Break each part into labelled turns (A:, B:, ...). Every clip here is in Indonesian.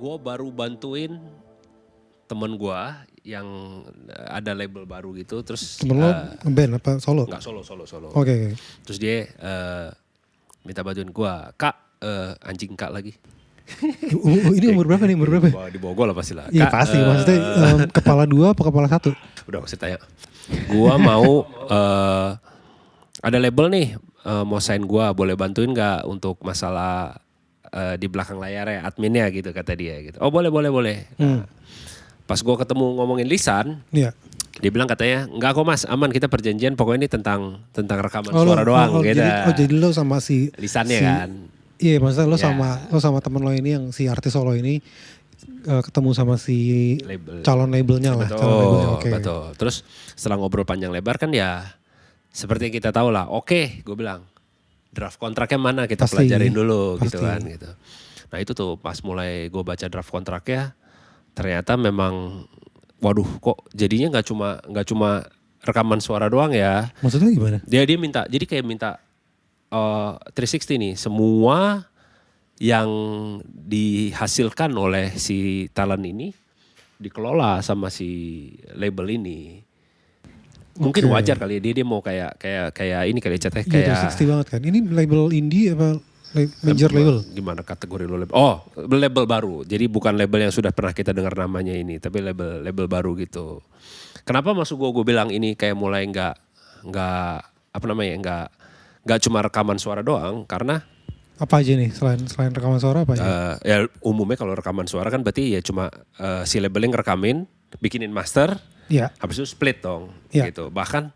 A: Gue baru bantuin temen gue yang ada label baru gitu, terus
B: Temen lo ngeband apa solo?
A: nggak solo.
B: Oke.
A: Terus dia minta bantuin gue, kak anjing kak lagi.
B: Ini umur berapa nih?
A: Di bawah gue lah pasti lah.
B: Iya pasti, maksudnya kepala 2 apa kepala 1?
A: Udah gak usah tanya. Gue mau ada label nih mau sign gue, boleh bantuin gak untuk masalah di belakang layar ya adminnya gitu kata dia gitu. Oh boleh. Nah, pas gue ketemu ngomongin lisan,
B: Iya.
A: dia bilang katanya enggak kok mas, aman, kita perjanjian pokoknya ini tentang rekaman suara doang gitu.
B: Jadi lo sama si
A: lisannya kan.
B: Iya, maksudnya lo sama temen lo ini yang si artis solo ini ketemu sama si
A: label.
B: calon labelnya lah.
A: Betul. Terus setelah ngobrol panjang lebar kan ya seperti yang kita tahu lah. Oke, gue bilang draft kontraknya mana kita pelajarin dulu gitu kan gitu. Nah itu tuh pas mulai gue baca draft kontraknya ternyata memang waduh kok jadinya nggak cuma rekaman suara doang ya.
B: Maksudnya gimana?
A: Dia minta, jadi kayak minta 360 nih, semua yang dihasilkan oleh si talent ini dikelola sama si label ini. Mungkin wajar kali ya, dia mau kayak ini kali catnya kayak
B: 360 banget kan. Ini label indie apa major label?
A: Gimana kategori lo label? Oh, label baru. Jadi bukan label yang sudah pernah kita dengar namanya ini, tapi label baru gitu. Kenapa maksud gue bilang ini kayak mulai nggak cuma rekaman suara doang, karena
B: apa aja nih selain rekaman suara apa aja?
A: Ya umumnya kalau rekaman suara kan berarti ya cuma si labelnya ngerekamin, bikinin master, habis itu split dong gitu. Bahkan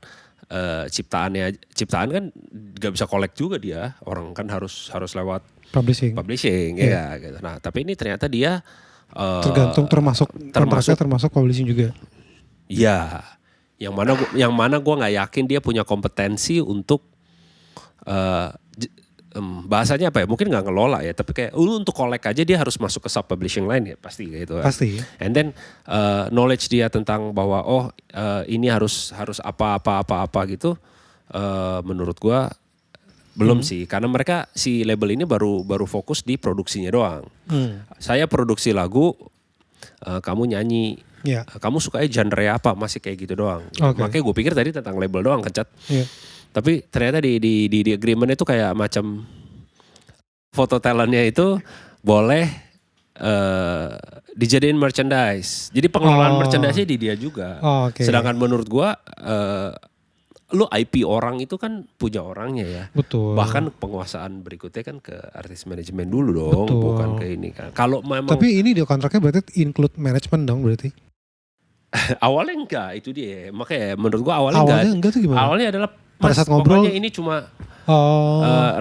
A: ciptaan kan gak bisa collect juga dia, orang kan harus lewat publishing ya gitu. Nah tapi ini ternyata dia
B: tergantung termasuk publishing juga.
A: Ya, yang mana gue nggak yakin dia punya kompetensi untuk bahasanya apa ya, mungkin nggak ngelola ya, tapi kayak untuk collect aja dia harus masuk ke sub publishing lain ya pasti gitu.
B: Pasti.
A: And then knowledge dia tentang bahwa ini harus apa gitu, menurut gue belum sih, karena mereka si label ini baru fokus di produksinya doang. Saya produksi lagu, kamu nyanyi. Kamu sukanya genre apa, masih kayak gitu doang. Makanya gue pikir tadi tentang label doang kecat. Tapi ternyata di agreement itu kayak macam foto talentnya itu boleh dijadiin merchandise. Jadi pengelolaan merchandise-nya di dia juga. Sedangkan menurut gue lu IP orang itu kan punya orangnya ya.
B: Betul.
A: Bahkan penguasaan berikutnya kan ke artis manajemen dulu dong. Betul. Bukan ke ini kan. Kalau memang.
B: Tapi ini di kontraknya berarti include management dong berarti?
A: Awalnya enggak, itu dia. Makanya menurut gua awalnya
B: enggak tuh gimana?
A: Awalnya adalah
B: pada saat ngobrol
A: ini cuma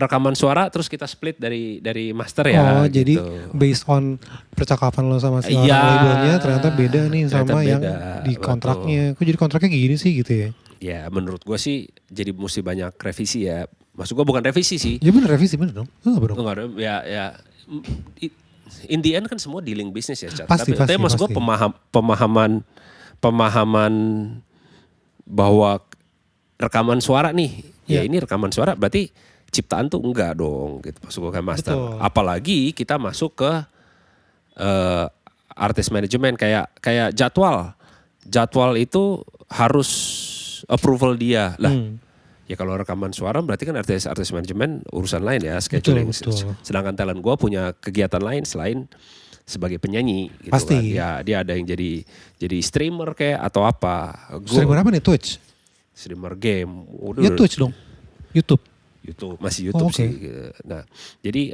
A: rekaman suara terus kita split dari master ya.
B: Jadi based on percakapan lo sama si orang labelnya ternyata beda nih sama yang di kontraknya. Kok jadi kontraknya gini sih gitu ya?
A: Ya menurut gua sih jadi mesti banyak revisi ya. Maksud gua bukan revisi sih.
B: Ya bener revisi bener dong.
A: Enggak dong. Ya in the end kan semua dealing bisnis ya.
B: Pasti.
A: Tapi maksud gua pemahaman bahwa rekaman suara nih, ya ini rekaman suara berarti ciptaan tuh enggak dong gitu, masuk ke master. Betul. Apalagi kita masuk ke artist management kayak jadwal itu harus approval dia lah. Ya kalau rekaman suara berarti kan artis manajemen urusan lain ya, scheduling. Betul. Sedangkan talent gue punya kegiatan lain selain sebagai penyanyi gitu. Pasti. Kan. Ya dia ada yang jadi streamer kayak atau apa.
B: Streamer apa nih, Twitch?
A: Streamer game.
B: Ya Twitch dong. YouTube
A: masih YouTube sih. Nah, jadi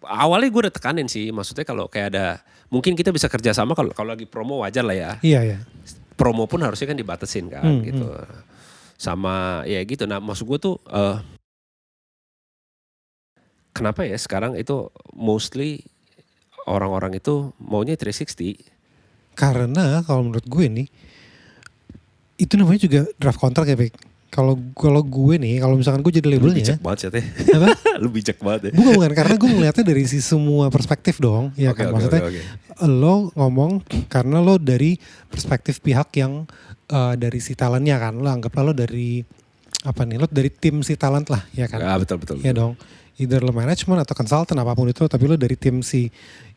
A: awalnya gue udah tekanin sih, maksudnya kalau kayak ada mungkin kita bisa kerja sama kalau lagi promo wajar lah ya.
B: Iya.
A: Promo pun harusnya kan dibatasin kan gitu. Sama ya gitu. Nah, maksud gue tuh kenapa ya sekarang itu mostly orang-orang itu maunya 360?
B: Karena kalau menurut gue nih, itu namanya juga draft kontrak ya, Pik. Kalau gue nih, kalau misalkan gue jadi labelnya.
A: Lu bijak banget sih, Teh. Lu bijak banget ya.
B: Bukan, karena gue melihatnya dari semua perspektif dong. Ya kan, maksudnya lo ngomong karena lo dari perspektif pihak yang dari si talentnya kan. Lo anggaplah lo dari, lo dari tim si talent lah, ya kan.
A: Ya betul.
B: Ya dong. Either lo management atau consultant apapun itu, tapi lo dari tim si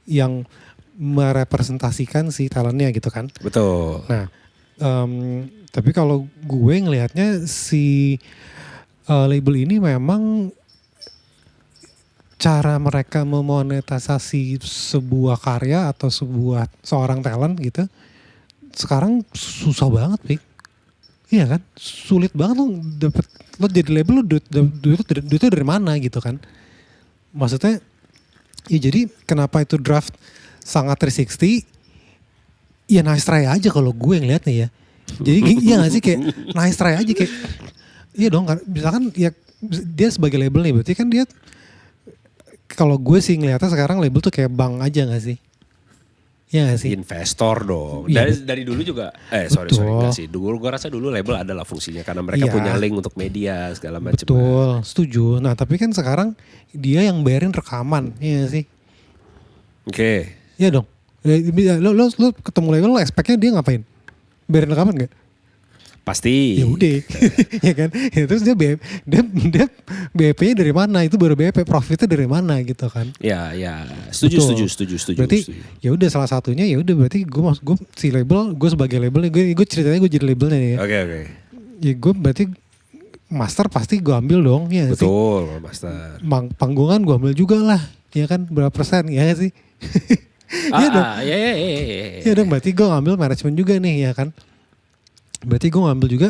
B: yang merepresentasikan si talentnya gitu kan.
A: Betul.
B: Nah, tapi kalau gue ngelihatnya si label ini memang cara mereka memonetisasi sebuah karya atau seorang talent gitu sekarang susah banget, Pik. Iya kan, sulit banget lo jadi label, lo duitnya dari mana gitu kan. Maksudnya ya jadi kenapa itu draft sangat 360, ya nice try aja kalau gue ngeliatnya ya. Jadi iya gak sih, kayak nice try aja, kayak iya dong, misalkan ya dia sebagai label nih, berarti kan dia, kalau gue sih ngeliatnya sekarang label tuh kayak bank aja gak sih? Iya gak sih?
A: Investor dong.
B: Iya.
A: Dari dulu juga, sorry enggak sih. Dulu gue rasa dulu label adalah fungsinya karena mereka punya link untuk media segala macam.
B: Betul, setuju. Nah tapi kan sekarang dia yang bayarin rekaman, iya gak sih?
A: Oke.
B: Iya dong. Lo ketemu label, lo expect-nya dia ngapain? Bayarin rekaman gak?
A: Pasti.
B: Ya udah, ya kan. Ya, terus dia BEP-nya dari mana? Itu baru BEP, profitnya dari mana gitu kan?
A: Ya, setuju.
B: Berarti ya udah salah satunya, ya udah berarti gue si label, gue sebagai labelnya, gue ceritanya gue jadi labelnya nih.
A: Oke.
B: Ya gue berarti master pasti gue ambil dong, ya sih.
A: Betul, master.
B: Panggungan gue ambil juga lah, ya kan, berapa persen, ya sih. Iya dong. Iya dong, berarti gue ngambil manajemen juga nih, ya kan. Berarti gue ngambil juga,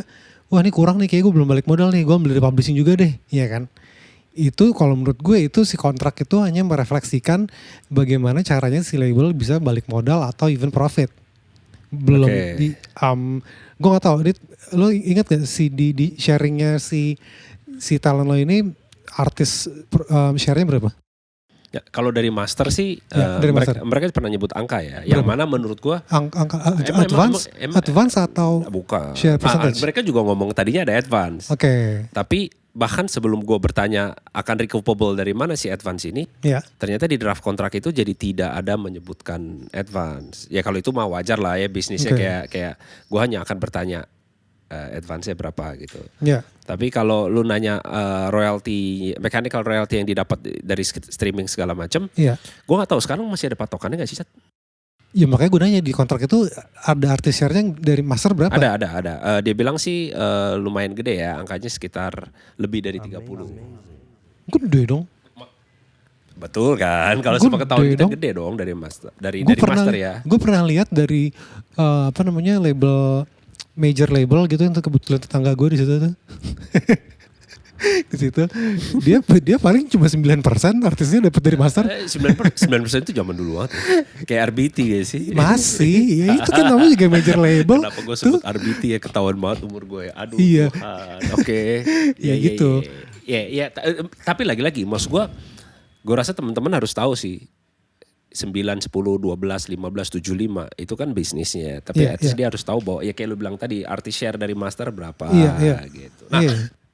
B: wah ini kurang nih, kayak gue belum balik modal nih, gue ambil dari publishing juga deh, ya kan. Itu kalau menurut gue itu si kontrak itu hanya merefleksikan bagaimana caranya si label bisa balik modal atau even profit. Belum gue gak tahu, lo ingat gak si di sharingnya si talent lo ini, artis share-nya berapa?
A: Ya, kalau dari master sih,
B: dari
A: mereka pernah nyebut angka ya. Berapa? Yang mana menurut gua
B: angka advance atau
A: bukan.
B: Share percentage?
A: Mereka juga ngomong tadinya ada advance.
B: Oke.
A: Tapi bahkan sebelum gua bertanya akan recoverable dari mana si advance ini, ternyata di draft kontrak itu jadi tidak ada menyebutkan advance. Ya kalau itu mah wajar lah ya, bisnisnya kayak gua hanya akan bertanya advance-nya berapa gitu. Tapi kalau lu nanya royalty, mechanical royalty yang didapat dari streaming segala macam, gue nggak tahu sekarang masih ada patokannya nggak sih, Sat?
B: Ya makanya gue nanya di kontrak itu ada artis share-nya dari master berapa?
A: Ada. Dia bilang sih lumayan gede ya, angkanya sekitar lebih dari 30.
B: Gede dong.
A: Betul kan? Kalau sepengetahuan kita gede dong dari master, dari master ya.
B: Gue pernah lihat dari label, major label gitu, yang kebetulan tetangga gue di situ tuh. Di situ dia paling cuma 9% artisnya dapat dari master.
A: 9% itu zaman dulu banget. Kayak RBT ya sih.
B: Masih, ya itu kan namanya juga major label.
A: Kenapa gue sebut RBT ya, ketahuan banget umur gue. Aduh.
B: Iya.
A: Oke.
B: Ya gitu.
A: Ya, tapi lagi-lagi maksud gue rasa teman-teman harus tahu sih. 9, 10, 12, 15, 75 itu kan bisnisnya. Tapi dia harus tahu bahwa ya kayak lu bilang tadi, artis share dari master berapa gitu. Nah,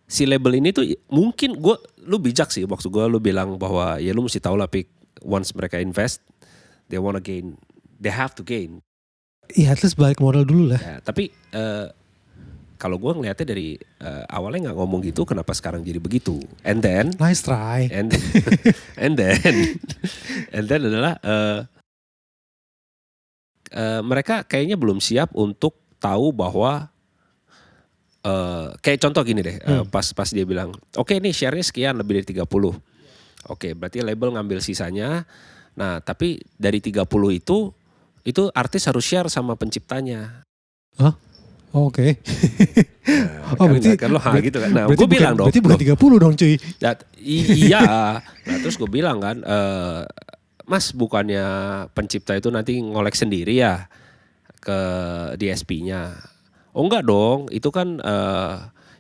A: si label ini tuh mungkin lu bijak sih waktu lu bilang bahwa ya lu mesti tahu lah, Pik, once mereka invest, they have to gain.
B: Iya, at least balik modal dulu lah.
A: Ya, tapi kalau gue ngeliatnya dari awalnya nggak ngomong gitu, kenapa sekarang jadi begitu? And then,
B: nice try.
A: And then adalah mereka kayaknya belum siap untuk tahu bahwa kayak contoh gini deh, pas dia bilang, oke nih share-nya sekian, lebih dari 30. Oke, berarti label ngambil sisanya. Nah, tapi dari 30 itu artis harus share sama penciptanya.
B: Hah? Oke.
A: Nah, berarti kan lo gitu kan. Nah, gue bilang dong.
B: Berarti bukan 30 dong, cuy.
A: Iya. Nah, terus gue bilang kan, Mas, bukannya pencipta itu nanti ngolek sendiri ya ke DSP-nya? Oh enggak dong, itu kan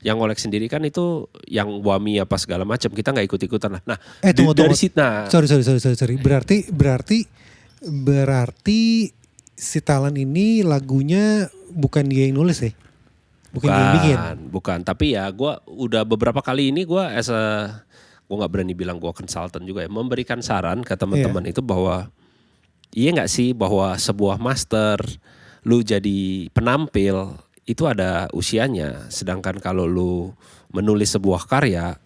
A: yang ngolek sendiri kan itu yang WAMI apa segala macam, kita nggak ikut-ikutan lah. Nah,
B: tunggu.
A: Dari situ. Nah,
B: sorry. Berarti si talent ini lagunya bukan dia yang nulis ya? Bukan dia yang bikin?
A: Bukan. Tapi ya gue udah beberapa kali ini gue gue gak berani bilang gue konsultan juga ya, memberikan saran ke teman-teman itu bahwa iya gak sih bahwa sebuah master, lu jadi penampil, itu ada usianya. Sedangkan kalau lu menulis sebuah karya,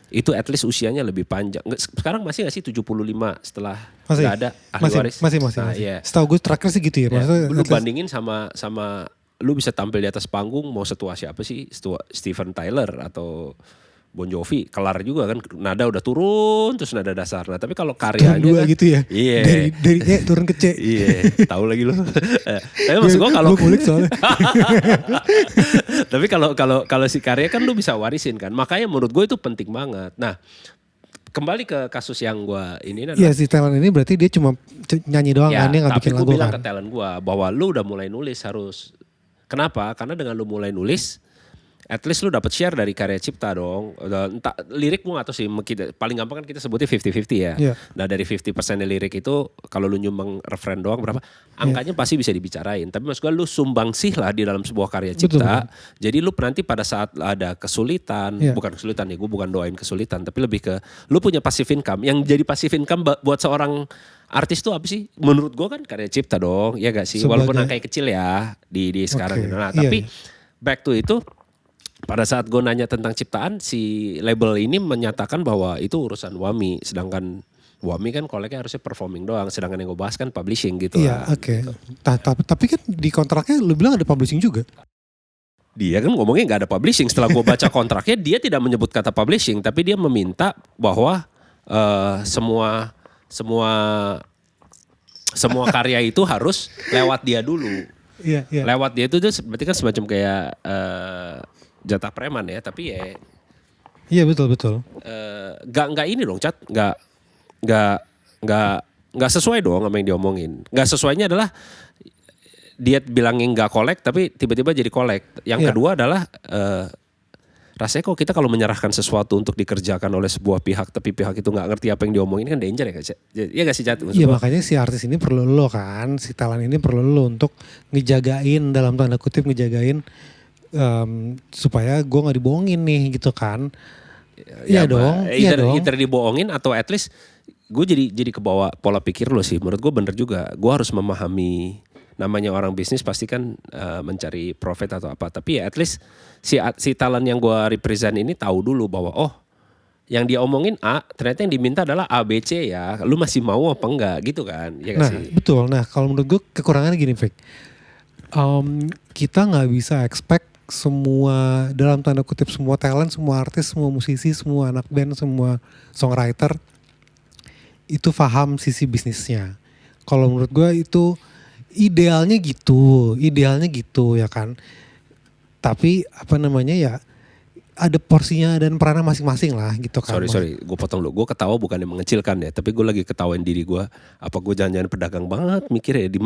A: itu at least usianya lebih panjang. Sekarang masih gak sih 75 setelah gak ada ahli waris?
B: Masih.
A: Yeah.
B: Setahu gue terakhir sih gitu ya.
A: Yeah. Lu bandingin sama lu bisa tampil di atas panggung mau setua siapa sih? Steven Tyler atau Bon Jovi, kelar juga kan, nada udah turun terus nada dasar. Nah tapi kalau karyanya
B: turun 2
A: kan,
B: gitu ya.
A: Iya.
B: Dari E turun ke C.
A: Iya, tahu lagi lu. Tapi maksud gue kalau
B: soalnya.
A: Tapi kalau si karya kan lu bisa warisin kan. Makanya menurut gue itu penting banget. Nah, kembali ke kasus yang gue ini adalah,
B: si talent ini berarti dia cuma nyanyi doang kan, dia nggak bikin lagu kan.
A: Tapi gue bilang ke talent gue bahwa lu udah mulai nulis harus. Kenapa? Karena dengan lu mulai nulis, at least lu dapat share dari karya cipta dong. Entah, lirik gue gak tahu sih, paling gampang kan kita sebutnya 50-50 ya.
B: Yeah.
A: Nah dari 50% lirik itu kalau lu nyumbang referen doang berapa, angkanya pasti bisa dibicarain. Tapi maksud gue lu sumbang sih lah di dalam sebuah karya cipta. Betul. Jadi lu nanti pada saat ada kesulitan, bukan kesulitan ya, gue bukan doain kesulitan, tapi lebih ke lu punya passive income. Yang jadi passive income buat seorang artis tuh apa sih? Menurut gue kan karya cipta dong, ya gak sih? Walaupun angkanya kecil ya di sekarang gitu. Nah tapi back to itu, pada saat gue nanya tentang ciptaan, si label ini menyatakan bahwa itu urusan WAMI. Sedangkan WAMI kan koleknya harusnya performing doang. Sedangkan yang gue bahas kan publishing gitu.
B: Iya, oke. Gitu. Tapi kan di kontraknya lu bilang ada publishing juga.
A: Dia kan ngomongnya gak ada publishing. Setelah gue baca kontraknya, dia tidak menyebut kata publishing. Tapi dia meminta bahwa semua karya itu harus lewat dia dulu.
B: Iya.
A: Lewat dia itu berarti kan semacam kayak jatah preman ya, tapi ya.
B: Iya betul.
A: Gak ini dong, Cat. Gak sesuai dong sama yang diomongin. Gak sesuainya adalah dia bilangin gak kolek, tapi tiba-tiba jadi kolek. Yang kedua adalah rasanya kok kita kalau menyerahkan sesuatu untuk dikerjakan oleh sebuah pihak, tapi pihak itu gak ngerti apa yang diomongin kan danger ya Kak? Iya gak sih Cat?
B: Iya makanya si artis ini perlu lo kan, si talent ini perlu lo untuk ngejagain, dalam tanda kutip ngejagain, supaya gue gak dibohongin nih gitu kan. Iya dong.
A: Either dibohongin atau at least gue jadi kebawa pola pikir lo sih. Menurut gue bener juga, gue harus memahami, namanya orang bisnis pasti kan mencari profit atau apa. Tapi ya at least si talent yang gue represent ini tahu dulu bahwa yang dia omongin A, ternyata yang diminta adalah A, B, C ya. Lu masih mau apa enggak gitu kan. Ya
B: nah
A: sih?
B: Betul, nah kalau menurut gue kekurangannya gini Fik. Kita gak bisa expect semua, dalam tanda kutip semua talent, semua artis, semua musisi, semua anak band, semua songwriter itu paham sisi bisnisnya. Kalau menurut gue itu idealnya gitu ya kan. Tapi apa namanya ya, ada porsinya dan peranan masing-masing lah gitu kan.
A: Sorry, gue potong dulu. Gue ketawa bukan yang mengecilkan ya, tapi gue lagi ketawain diri gue. Apa gue jangan-jangan pedagang banget mikir ya, di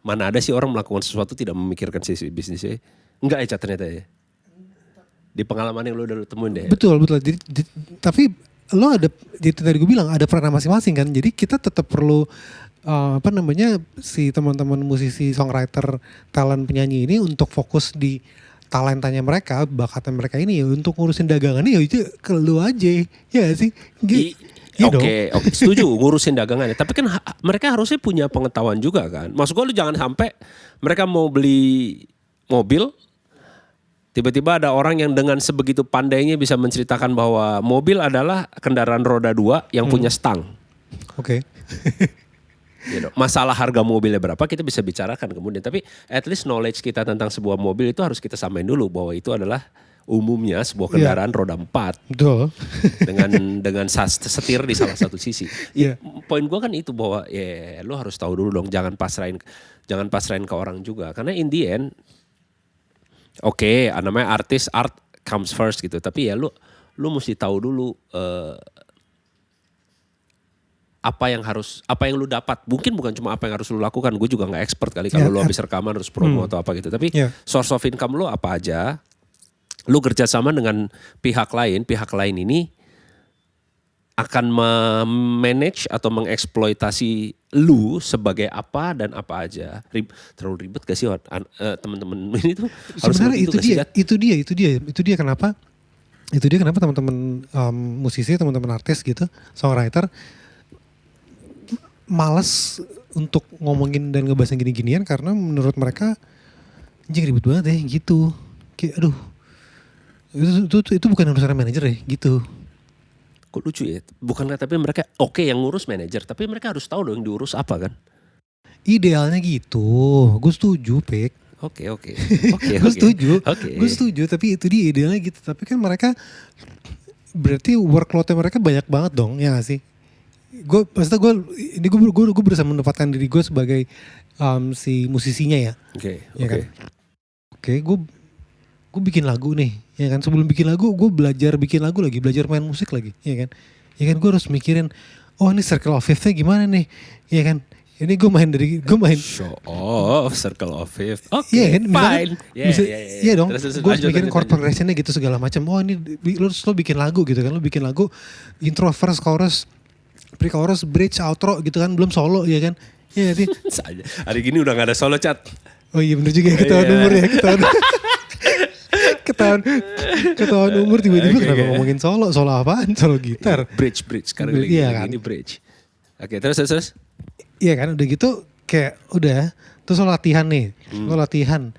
A: mana ada sih orang melakukan sesuatu tidak memikirkan sisi bisnisnya. Enggak ya Cat, ternyata ya. Di pengalaman yang lo udah temuin deh.
B: Betul. Tapi lo ada, itu tadi gue bilang ada peranan masing-masing kan. Jadi kita tetap perlu si teman-teman musisi, songwriter, talent, penyanyi ini untuk fokus di talentanya mereka, bakatnya mereka ini ya, untuk ngurusin dagangannya ya itu ke lu aja. Ya sih?
A: Oke, setuju ngurusin dagangannya. Tapi kan mereka harusnya punya pengetahuan juga kan. Maksud gue lu jangan sampai mereka mau beli mobil, tiba-tiba ada orang yang dengan sebegitu pandainya bisa menceritakan bahwa mobil adalah kendaraan roda 2 yang punya stang.
B: Oke.
A: Gitu. Masalah harga mobilnya berapa kita bisa bicarakan kemudian. Tapi at least knowledge kita tentang sebuah mobil itu harus kita samain dulu bahwa itu adalah umumnya sebuah kendaraan roda 4. Betul. dengan setir di salah satu sisi. Poin gue kan itu bahwa lu harus tahu dulu dong, jangan pasrahin ke orang juga. Karena in the end namanya artis, art comes first gitu. Tapi ya lu mesti tahu dulu apa yang lu dapat. Mungkin bukan cuma apa yang harus lu lakukan. Gue juga gak expert kali kalau lu habis rekaman harus promo atau apa gitu. Tapi source of income lu apa aja. Lu kerjasama dengan pihak lain ini akan memanage atau mengeksploitasi lu sebagai apa dan apa aja. Terlalu ribet gak sih teman-teman ini tuh?
B: Sebenarnya itu dia kenapa teman-teman musisi, teman-teman artis gitu, songwriter malas untuk ngomongin dan ngebahas yang gini-ginian karena menurut mereka anjing ribet banget ya gitu. Kayak aduh. Itu bukan urusan manajer ya gitu.
A: Kok lucu ya? Bukannya tapi mereka yang ngurus manajer, tapi mereka harus tahu dong yang diurus apa kan?
B: Idealnya gitu. Gue setuju, Pek.
A: Oke.
B: Gue setuju. Gue setuju, tapi itu dia idealnya gitu. Tapi kan mereka berarti workload-nya mereka banyak banget dong, ya gak sih? Maksudnya gue berusaha menempatkan diri gue sebagai si musisinya ya.
A: Oke.
B: Kan? Oke, gue bikin lagu nih, ya kan. Sebelum bikin lagu, gue belajar bikin lagu lagi, belajar main musik lagi, ya kan. Ya kan gue harus mikirin, oh ini circle of fifth-nya gimana nih, ya kan. Ini gue main
A: show off circle of fifth. Oke,
B: iya kan,
A: fine.
B: Iya dong. Gue mikirin chord progressionnya gitu segala macam. Oh ini lo bikin lagu gitu kan. Lo bikin lagu intro, verse, chorus, pre-chorus, bridge, outro gitu kan. Belum solo ya kan. Iya sih.
A: Hari gini udah gak ada solo, Chat.
B: Oh iya bener juga ya, ketahuan umur ya. Ketahuan umur tiba-tiba kenapa ngomongin solo. Solo apaan? Solo gitar.
A: Bridge. Sekarang ini bridge. Oke, terus.
B: Iya kan udah gitu kayak udah terus lo latihan nih. Lo latihan.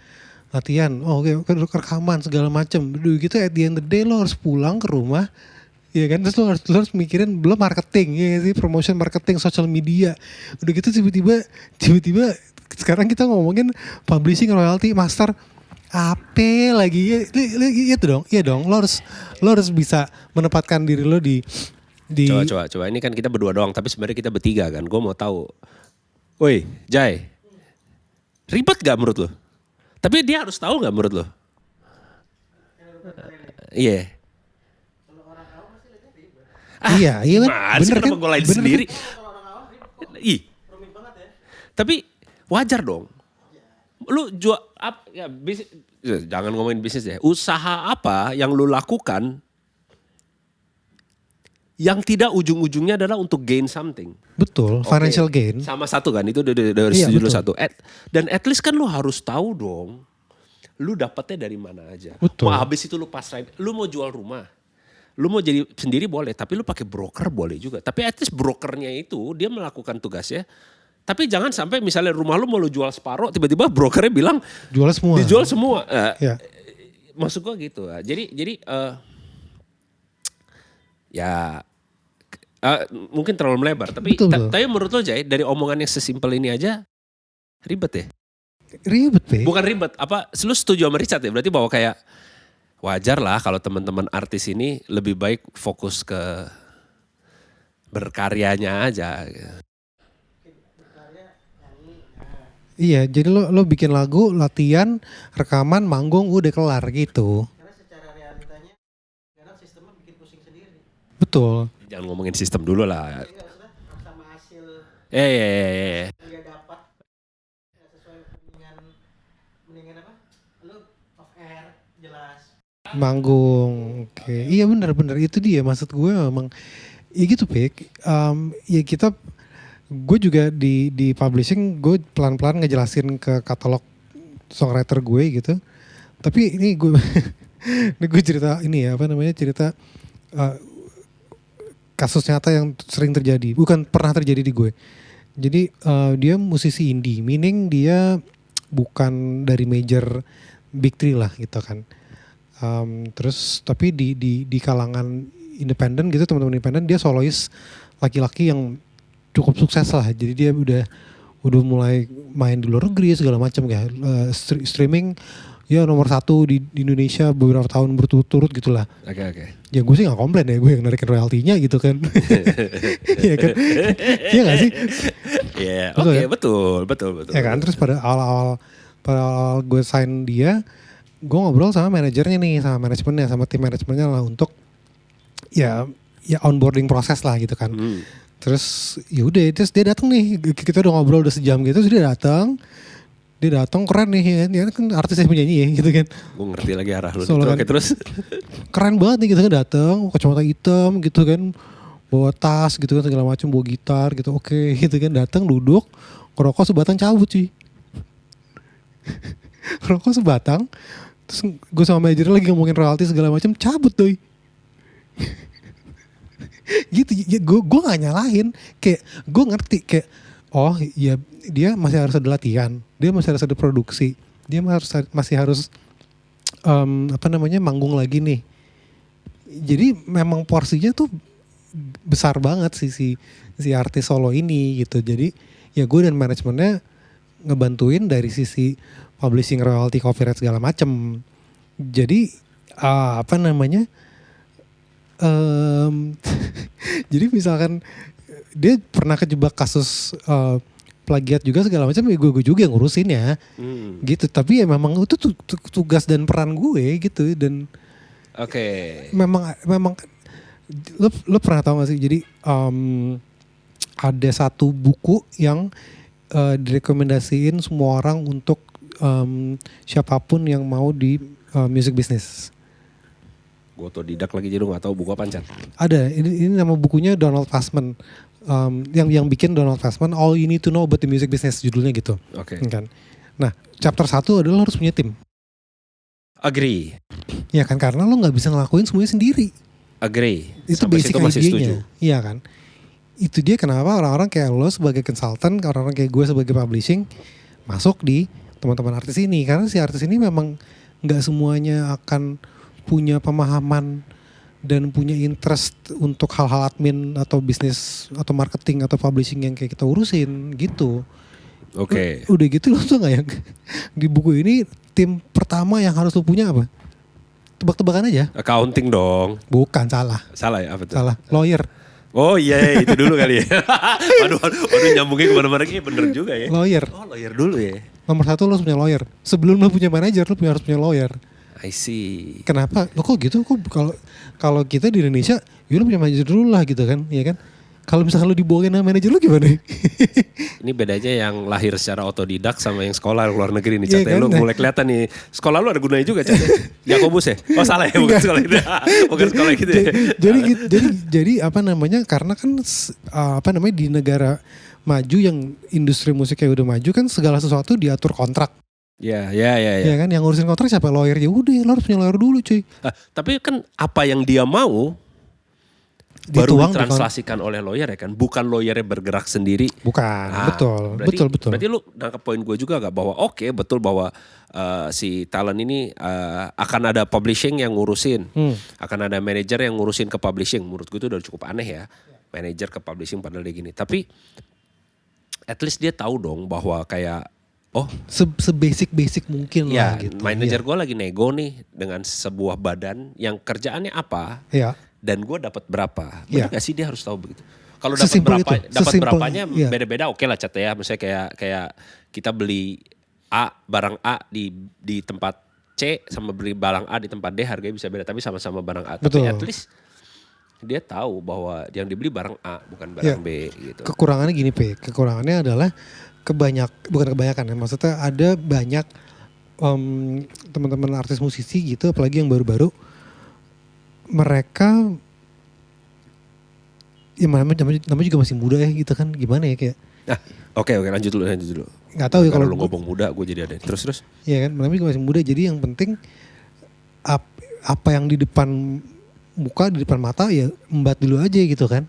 B: Oh oke, rekaman segala macem. Udah gitu at the end of the day lo harus pulang ke rumah. Iya kan, terus lo harus mikirin belum marketing, ya sih, promotion, marketing, social media. Udah gitu tiba-tiba sekarang kita ngomongin publishing, royalty, master, apa lagi? Iya dong. Lo harus bisa menempatkan diri lo di
A: Coba. Ini kan kita berdua doang, tapi sebenarnya kita bertiga kan. Gue mau tahu. Woi, Jai. Ribet gak menurut lo? Tapi dia harus tahu gak menurut lo? Iya.
B: Iya kan.
A: Bener kan? Gue lain sendiri. Ih. Tapi wajar dong. Lu jual jangan ngomongin bisnis ya. Usaha apa yang lu lakukan yang tidak ujung-ujungnya adalah untuk gain something.
B: Betul, financial gain.
A: Sama satu kan, itu dari setuju lu satu. Dan at least kan lu harus tahu dong, lu dapetnya dari mana aja.
B: Betul.
A: Mau habis itu lu pasrahin, lu mau jual rumah, lu mau jadi sendiri boleh, tapi lu pakai broker boleh juga. Tapi at least brokernya itu dia melakukan tugasnya. Tapi jangan sampai misalnya rumah lu mau lu jual separuh, tiba-tiba brokernya bilang dijual semua.
B: Ya.
A: Maksud gua gitu. Jadi ya mungkin terlalu melebar, tapi tapi menurut lo Jay, dari omongan yang sesimpel ini aja ribet ya?
B: Ribet deh.
A: Bukan ribet, lu setuju sama Richard ya? Berarti bahwa kayak wajar lah kalau teman-teman artis ini lebih baik fokus ke berkaryanya aja.
B: Iya, jadi lo bikin lagu, latihan, rekaman, manggung, udah kelar gitu. Betul.
A: Jangan ngomongin sistem dulu lah.
C: Sama hasil
A: Iya.
C: dia dapat sesuai mendingan apa? Lu off air jelas.
B: Manggung, oke. Iya benar itu dia maksud gue memang. Ya gitu Pik. Ya gue juga di publishing gue pelan-pelan ngejelasin ke katalog songwriter gue gitu. Tapi ini gue cerita cerita kasus nyata yang sering terjadi, bukan pernah terjadi di gue. Jadi dia musisi indie, meaning dia bukan dari major big three lah gitu kan. Terus tapi di kalangan independen gitu, teman-teman independen, dia solois laki-laki yang cukup sukses lah. Jadi dia udah mulai main di luar negeri segala macam ya, streaming. Ya nomor 1 di Indonesia beberapa tahun berturut-turut gitulah.
A: Oke.
B: Ya gue sih gak komplain ya, gue yang narikin royaltinya gitu kan. Iya kan? Iya gak sih?
A: Iya, oke, betul.
B: Ya kan, terus pada awal gue sign dia, gue ngobrol sama manajernya nih, sama manajemennya, sama tim manajemennya lah untuk ya onboarding proses lah gitu kan. Terus yaudah, terus dia datang nih, kita udah ngobrol udah sejam gitu, terus dia datang keren nih ya, dia kan artis yang penyanyi ya gitu kan.
A: Gue ngerti lagi arah lu.
B: Oke,
A: terus
B: keren banget nih gitu kan, datang kacamata hitam gitu kan, bawa tas gitu kan segala macam, bawa gitar gitu, oke gitu kan, datang duduk, ngerokok sebatang, cabut sih. Ngerokok sebatang, terus gue sama manajer lagi ngomongin royalti segala macam, cabut doi. Gitu, ya, gue gak nyalahin, kayak gue ngerti kayak oh ya dia masih harus ada latihan, dia masih harus ada produksi, dia masih harus manggung lagi nih. Jadi memang porsinya tuh besar banget si artis solo ini gitu. Jadi ya gue dan manajemennya ngebantuin dari sisi publishing, royalty, copyright segala macem. Jadi jadi misalkan dia pernah kejebak kasus plagiat juga segala macam, ya gue juga yang ngurusin ya, gitu. Tapi ya memang itu tugas dan peran gue gitu. Dan memang lo pernah tahu gak sih? Jadi ada satu buku yang direkomendasiin semua orang untuk siapapun yang mau di music business.
A: Gue otodidak lagi jadi gak tahu buku apaan, Chan.
B: Ada, ini nama bukunya Donald Fassman. Yang bikin Donald Fassman, All You Need to Know About the Music Business, judulnya gitu. Kan? Nah, chapter 1 adalah lo harus punya tim.
A: Agree.
B: Ya kan, karena lo gak bisa ngelakuin semuanya sendiri.
A: Agree.
B: Itu
A: sampai
B: basic idenya. Iya kan. Itu dia kenapa orang-orang kayak lo sebagai consultant, orang-orang kayak gue sebagai publishing masuk di teman-teman artis ini. Karena si artis ini memang gak semuanya akan punya pemahaman dan punya interest untuk hal-hal admin atau bisnis atau marketing atau publishing yang kayak kita urusin gitu. Udah gitu lo tuh gak ya, di buku ini tim pertama yang harus lo punya apa? Tebak-tebakan aja.
A: Accounting dong.
B: Bukan, salah.
A: Salah ya, apa tuh?
B: Salah, lawyer.
A: Oh iya, itu dulu kali ya. Aduh nyambungin kemana-mana kayak bener juga ya.
B: Lawyer.
A: Oh lawyer dulu ya.
B: Nomor 1 lo harus punya lawyer. Sebelum lo punya manajer, lo harus punya lawyer.
A: I see.
B: Kenapa? Lo kok gitu? Kok kalau kita di Indonesia, ya lo punya manajer dulu lah gitu kan, ya kan? Kalau misalkan lo dibawain sama manajer lo gimana?
A: Ini bedanya yang lahir secara otodidak sama yang sekolah luar negeri nih, Cat.
B: Iya kan?
A: Lo mulai kelihatan nih, sekolah lo ada gunanya juga, Cat. Yakobus ya? Oh salah ya, bukan sekolah itu. Bukan sekolah gitu ya.
B: Jadi karena kan di negara maju yang industri musiknya udah maju kan, segala sesuatu diatur kontrak.
A: Ya.
B: Ya kan, yang ngurusin kontrak siapa? Lawyer. Ya udah, lo harus punya lawyer dulu, cuy.
A: Tapi kan apa yang dia mau baru ditranslasikan oleh lawyer ya kan, bukan lawyernya bergerak sendiri.
B: Bukan, betul.
A: Berarti lu nangkep poin gue juga gak bahwa betul bahwa si talent ini akan ada publishing yang ngurusin, akan ada manajer yang ngurusin ke publishing. Menurut gue itu udah cukup aneh ya, manajer ke publishing padahal dia gini. Tapi at least dia tahu dong bahwa kayak
B: sebasic mungkin
A: ya,
B: lah gitu.
A: Manajer gue lagi nego nih dengan sebuah badan yang kerjaannya apa.
B: Iya.
A: Dan gue dapat berapa? Benar gak sih dia harus tahu begitu? Kalau dapat berapanya beda-beda, oke lah, Cat ya. Misalnya kayak kita beli barang A di tempat C sama beli barang A di tempat D harganya bisa beda, tapi sama-sama barang A.
B: Betul.
A: Tapi at least dia tahu bahwa yang dibeli barang A bukan barang B gitu.
B: Kekurangannya gini, kekurangannya adalah bukan kebanyakan ya, maksudnya ada banyak teman-teman artis musisi gitu, apalagi yang baru-baru, mereka ya namanya juga masih muda ya gitu kan, gimana ya kayak.
A: Oke, lanjut dulu.
B: Nggak tahu ya kalau
A: lu ngomong muda, gue jadi ada. Terus.
B: Iya kan, namanya juga masih muda, jadi yang penting apa yang di depan muka, di depan mata ya embat dulu aja gitu kan.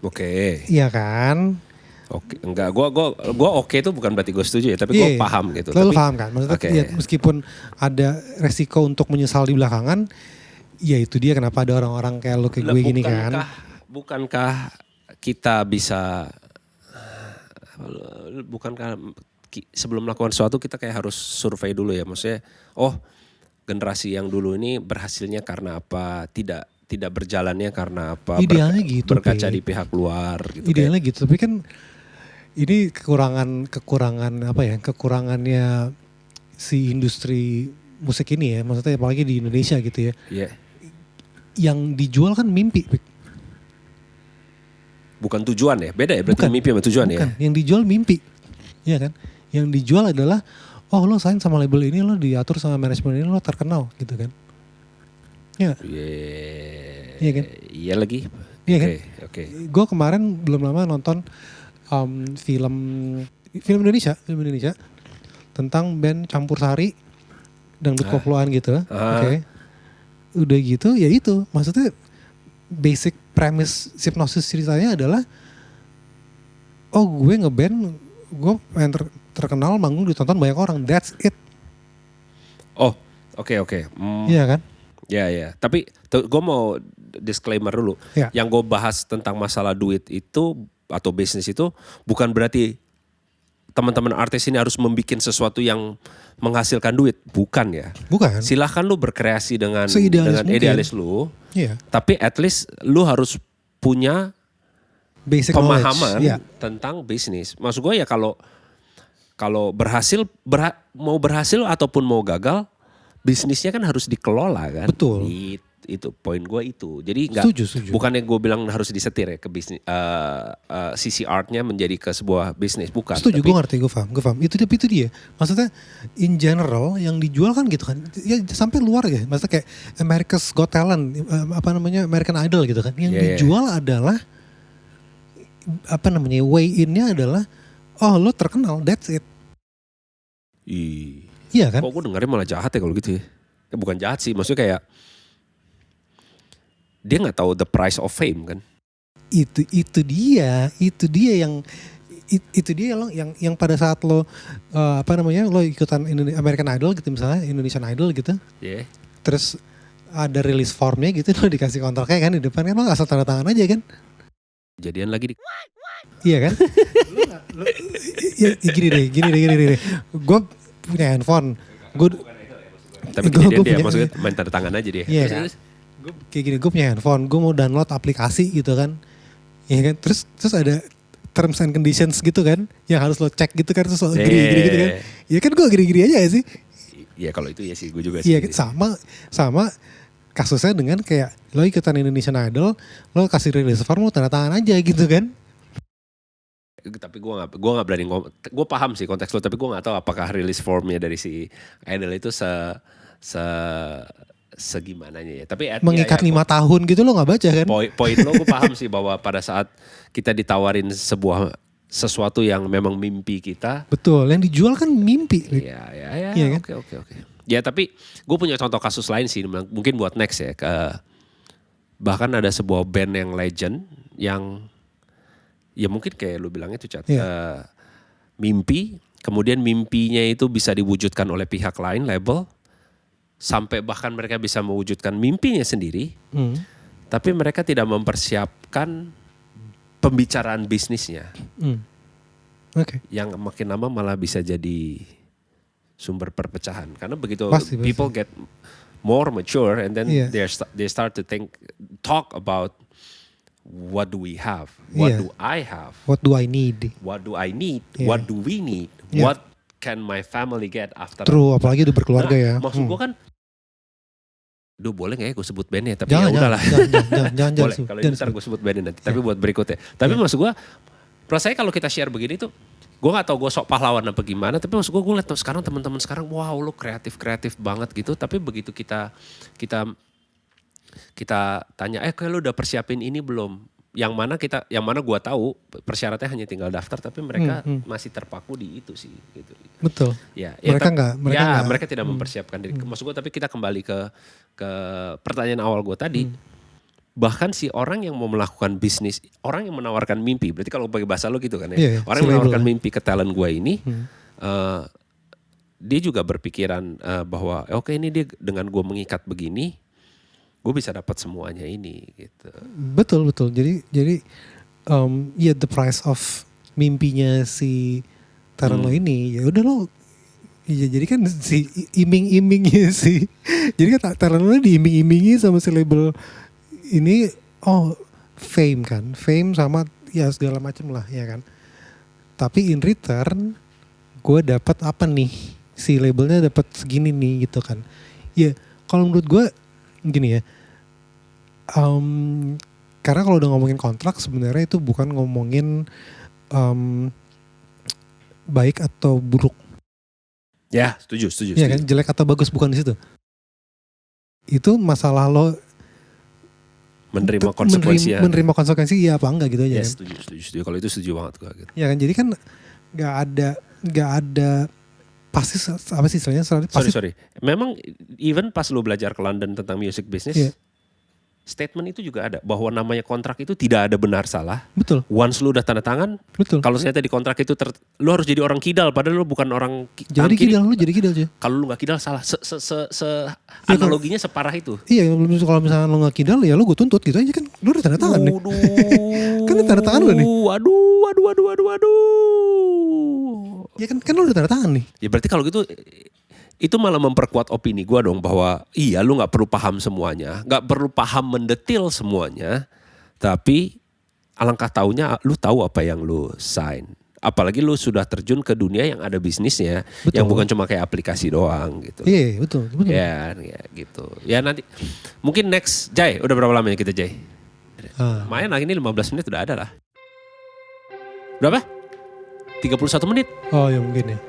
A: Oke.
B: Iya kan.
A: Oke, enggak, gue oke itu bukan berarti gue setuju ya, tapi gue paham gitu.
B: Lo paham kan, maksudnya ya, meskipun ada resiko untuk menyesal di belakangan, ya itu dia kenapa ada orang-orang kayak lo kayak gue gini kan.
A: Bukankah kita bisa, sebelum melakukan sesuatu kita kayak harus survei dulu ya, maksudnya generasi yang dulu ini berhasilnya karena apa, tidak berjalannya karena apa,
B: idealnya gitu,
A: berkaca di pihak luar gitu.
B: Idealnya gitu, tapi kan ini kekurangannya si industri musik ini ya, maksudnya apalagi di Indonesia gitu ya.
A: Iya.
B: Yang dijual kan mimpi.
A: Bukan tujuan ya, beda ya berarti mimpi sama tujuan ya.
B: Yang dijual mimpi, ya kan. Yang dijual adalah, lo sign sama label ini, lo diatur sama manajemen ini, lo terkenal gitu kan. Iya. Iya kan?
A: Iya lagi.
B: Iya kan?
A: Oke.
B: Gue kemarin belum lama nonton film Indonesia tentang band Campur Sari dangdut koploan gitu. Oke. Udah gitu ya itu, maksudnya basic premise hipnosis ceritanya adalah gue ngeband, gue terkenal, manggung ditonton banyak orang. That's it.
A: Oh, oke.
B: Iya kan?
A: Ya. Tapi gue mau disclaimer dulu.
B: Ya.
A: Yang gue bahas tentang masalah duit itu atau bisnis itu bukan berarti teman-teman artis ini harus membuat sesuatu yang menghasilkan duit, bukan ya.
B: Bukan.
A: Silahkan lu berkreasi dengan
B: Seidealis mungkin.
A: idealis lu.
B: Iya.
A: Tapi at least lu harus punya
B: Basic
A: pemahaman
B: knowledge. Iya.
A: tentang bisnis. Maksud gue ya kalau mau berhasil ataupun mau gagal, bisnisnya kan harus dikelola kan.
B: Betul.
A: Itu poin gue itu. Jadi nggak,
B: Setuju.
A: bukannya gue bilang harus disetir ya ke bisnis, sisi artnya menjadi ke sebuah bisnis, bukan.
B: Setuju,
A: Tapi
B: gue ngerti, gue paham. Itu dia. Maksudnya in general yang dijual kan gitu kan. Ya sampai luar ya. Maksudnya kayak America's Got Talent, American Idol gitu kan. Yang dijual adalah way in-nya adalah lo terkenal, that's it. Iya kan?
A: Kok gue dengarnya malah jahat ya kalau gitu ya. Bukan jahat sih, maksudnya kayak dia nggak tahu the price of fame kan.
B: Itu dia lo yang pada saat lo lo ikutan American Idol gitu misalnya, Indonesian Idol gitu.
A: Yeah.
B: Terus ada release formnya gitu, lo dikasih kontraknya kan di depan kan, lo asal tanda tangan aja kan.
A: Jadian lagi di
B: Iya kan? Gini deh. Gue punya handphone.
A: Tapi kejadian dia maksudnya main tanda tangan aja dia.
B: Iya kan? Kayak gini, gue punya handphone, gue mau download aplikasi gitu kan. Iya kan? Terus ada terms and conditions gitu kan, yang harus lo cek gitu kan, terus lo gini gitu kan. Iya kan, gue gini aja ya sih.
A: Iya kalau itu ya sih, gue juga sih.
B: Iya sama kasusnya dengan kayak lo ikutan Indonesian Idol, lo kasih release form, lo tanda tangan aja gitu kan.
A: Tapi gue nggak berani ngomong. Gue paham sih konteks lo, tapi gue nggak tahu apakah release formnya dari si Idol itu segimananya ya. Tapi
B: mengikat 5 tahun gitu lo nggak baca kan?
A: Poin lo gue paham sih bahwa pada saat kita ditawarin sesuatu yang memang mimpi kita.
B: Betul, yang dijual kan mimpi.
A: Iya kan? Oke. Ya tapi gue punya contoh kasus lain sih, mungkin buat next ya. Bahkan ada sebuah band yang legend yang ya mungkin kayak lu bilang itu Chat. Mimpi, kemudian mimpinya itu bisa diwujudkan oleh pihak lain, label. Sampai bahkan mereka bisa mewujudkan mimpinya sendiri. Tapi mereka tidak mempersiapkan pembicaraan bisnisnya.
B: Okay.
A: Yang makin lama malah bisa jadi sumber perpecahan. Karena begitu
B: pasti.
A: People get more mature and then they start to talk about what do we have? What do I have?
B: What do I need?
A: What do I need? What do we need? What can my family get after?
B: True, apalagi udah berkeluarga ya.
A: Maksud gue kan, boleh gak ya gue sebut bandnya? Tapi
B: jangan,
A: ya udahlah.
B: Jangan.
A: Boleh, kalau ini ntar gue sebut bandnya nanti. Tapi buat berikutnya. Tapi maksud gue, rasanya kalau kita share begini tuh, gue gak tahu gue sok pahlawan apa gimana. Tapi maksud gue liat sekarang teman-teman sekarang, wow lo kreatif banget gitu. Tapi begitu kita tanya, kayak lo udah persiapin ini belum? Yang mana gue tahu persyaratannya hanya tinggal daftar, tapi mereka masih terpaku di itu sih. Gitu.
B: Betul.
A: Mereka tidak mempersiapkan diri. Maksud gue, tapi kita kembali ke pertanyaan awal gue tadi. Bahkan si orang yang mau melakukan bisnis, orang yang menawarkan mimpi, berarti kalau bagi bahasa lo gitu kan ya, orang yang menawarkan mimpi ke talent gue ini, dia juga berpikiran bahwa oke, ini dia dengan gue mengikat begini, gue bisa dapat semuanya ini gitu. Betul.
B: Jadi the price of mimpinya si talent lo ini, ya udah lo. Iya, jadi kan si iming-imingnya sih. Jadi kan talent lo diiming-imingi sama si label ini, fame kan. Fame sama ya segala macam lah ya kan. Tapi in return gue dapat apa nih? Si labelnya dapat segini nih gitu kan. Ya kalau menurut gue gini ya. Karena kalau udah ngomongin kontrak sebenarnya itu bukan ngomongin baik atau buruk.
A: Ya, setuju.
B: Iya kan, jelek atau bagus bukan di situ. Itu masalah lo
A: menerima konsekuensinya.
B: Menerima konsekuensi ya apa enggak gitu aja.
A: Ya,
B: kan?
A: Setuju. Kalau itu setuju banget gue gitu.
B: Ya kan, jadi kan nggak ada pasti apa sih istilahnya?
A: Sorry. Memang even pas lu belajar ke London tentang music business, statement itu juga ada bahwa namanya kontrak itu tidak ada benar salah.
B: Betul.
A: Once lu udah tanda tangan,
B: Betul.
A: kalau ternyata di kontrak itu lu harus jadi orang kidal padahal lu bukan orang
B: Jadi kidal, lu jadi kidal aja.
A: Kalau lu nggak kidal salah. Analoginya separah itu.
B: Iya, kalau misalnya lu nggak kidal ya lu gue tuntut gitu aja kan. Lu udah tanda tangan nih. Kan udah tanda tangan lu nih.
A: Waduh.
B: Ya kan lu udah tanda tangan nih.
A: Ya berarti kalau gitu itu malah memperkuat opini gue dong bahwa iya lu gak perlu paham semuanya. Gak perlu paham mendetil semuanya. Tapi alangkah taunya lu tahu apa yang lu sign. Apalagi lu sudah terjun ke dunia yang ada bisnisnya.
B: Betul.
A: Yang bukan cuma kayak aplikasi doang gitu.
B: Iya betul.
A: Ya gitu. Ya nanti mungkin next. Jay udah berapa lama ya kita Jay? Main lagi ini 15 menit udah ada lah. Berapa? 31 menit.
B: Oh ya mungkin ya.